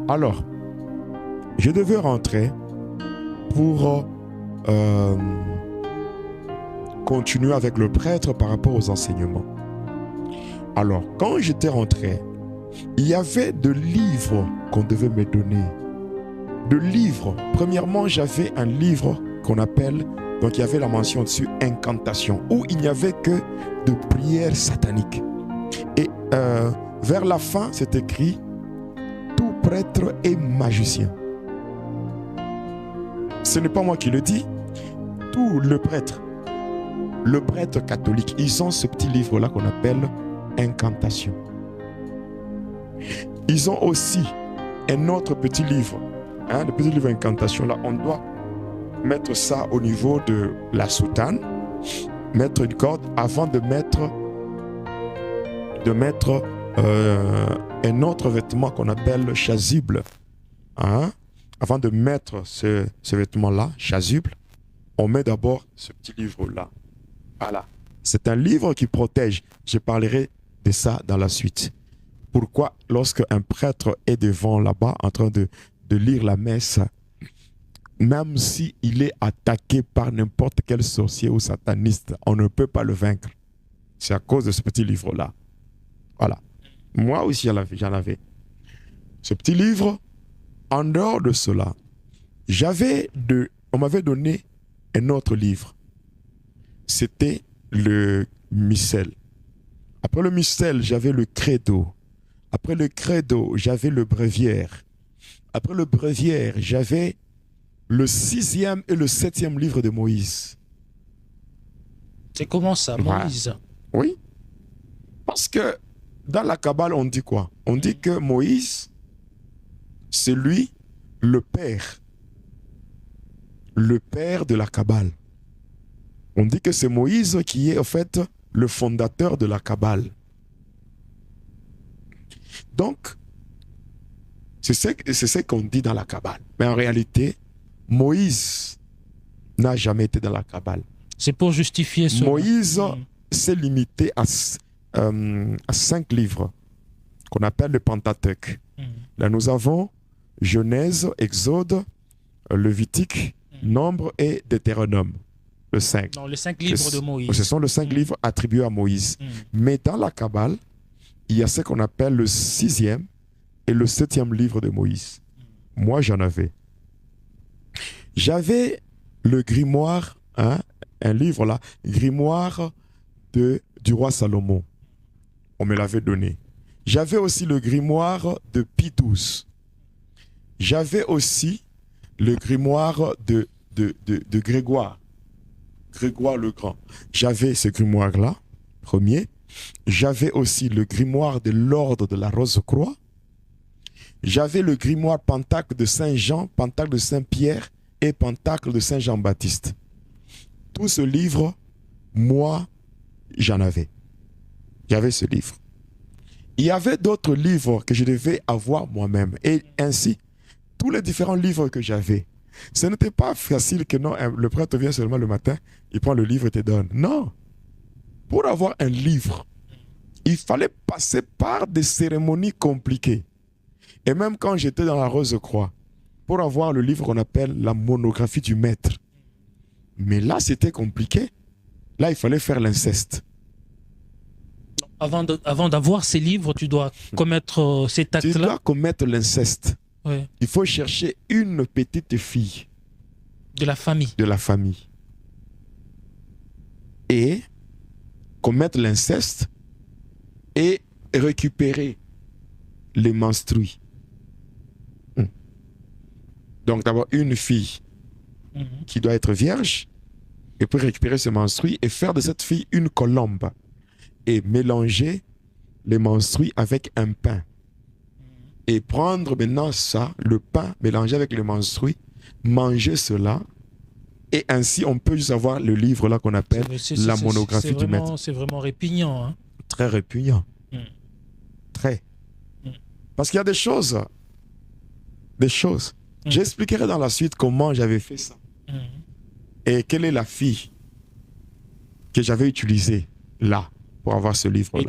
Alors, je devais rentrer pour continuer avec le prêtre par rapport aux enseignements. Alors, quand j'étais rentré, il y avait de livres qu'on devait me donner. De livres. Premièrement, j'avais un livre qu'on appelle, donc il y avait la mention dessus, incantation, où il n'y avait que de prières sataniques. Et vers la fin, c'est écrit, tout prêtre est magicien. Ce n'est pas moi qui le dis. Tout le prêtre catholique, ils ont ce petit livre-là qu'on appelle incantation. Ils ont aussi un autre petit livre, le petit livre incantation là, on doit mettre ça au niveau de la soutane, mettre une corde avant de mettre un autre vêtement qu'on appelle chasuble. Avant de mettre ce vêtement-là, chasuble, on met d'abord ce petit livre-là. Voilà. C'est un livre qui protège. Je parlerai de ça dans la suite. Pourquoi, lorsque un prêtre est devant là-bas, en train de lire la messe, même s'il est attaqué par n'importe quel sorcier ou sataniste, on ne peut pas le vaincre. C'est à cause de ce petit livre-là. Voilà. Moi aussi, j'en avais. Ce petit livre, en dehors de cela, on m'avait donné un autre livre. C'était le missel. Après le missel, j'avais le credo. Après le credo, j'avais le bréviaire. Après le bréviaire, j'avais le 6e et le 7e livre de Moïse. C'est comment ça, Moïse? Oui. Parce que dans la Kabbale, on dit quoi? On dit que Moïse, c'est lui le père de la Kabbale. On dit que c'est Moïse qui est en fait le fondateur de la Kabbale. Donc, c'est ce qu'on dit dans la Kabbale. Mais en réalité, Moïse n'a jamais été dans la Kabbale. C'est pour justifier ce... Moïse s'est limité à 5 livres qu'on appelle le Pentateuque. Là, nous avons Genèse, Exode, Lévitique, Nombre et Deutéronome. Le 5. Non, les 5 livres de Moïse. Ce sont les 5 livres attribués à Moïse. Mais dans la Kabbale, il y a ce qu'on appelle le 6e et le 7e livre de Moïse. Moi, j'en avais. J'avais le grimoire, un livre là, grimoire du roi Salomon. On me l'avait donné. J'avais aussi le grimoire de Pie XII. J'avais aussi le grimoire de Grégoire. Grégoire le Grand. J'avais ce grimoire-là, premier. J'avais aussi le grimoire de l'ordre de la Rose-Croix. J'avais le grimoire Pentacle de Saint-Jean, Pentacle de Saint-Pierre et Pentacle de Saint-Jean-Baptiste. Tout ce livre, moi, j'en avais. J'avais ce livre. Il y avait d'autres livres que je devais avoir moi-même. Et ainsi, tous les différents livres que j'avais, ce n'était pas facile que non, le prêtre vient seulement le matin, il prend le livre et te donne. Non. Pour avoir un livre, il fallait passer par des cérémonies compliquées. Et même quand j'étais dans la Rose-Croix, pour avoir le livre qu'on appelle la monographie du maître. Mais là, c'était compliqué. Là, il fallait faire l'inceste. Avant d'avoir ces livres, tu dois commettre cet acte-là. Tu dois commettre l'inceste. Oui. Il faut chercher une petite fille. De la famille. De la famille. Et commettre l'inceste et récupérer les menstrues. Donc d'abord une fille qui doit être vierge et puis récupérer ses menstrues et faire de cette fille une colombe et mélanger les menstrues avec un pain. Et prendre maintenant ça, le pain mélangé avec les menstrues, manger cela, et ainsi on peut juste avoir le livre là qu'on appelle la monographie du maître. C'est vraiment répugnant. Hein? Très répugnant. Très. Parce qu'il y a des choses. J'expliquerai dans la suite comment j'avais fait ça. Et quelle est la fille que j'avais utilisée là pour avoir ce livre-là.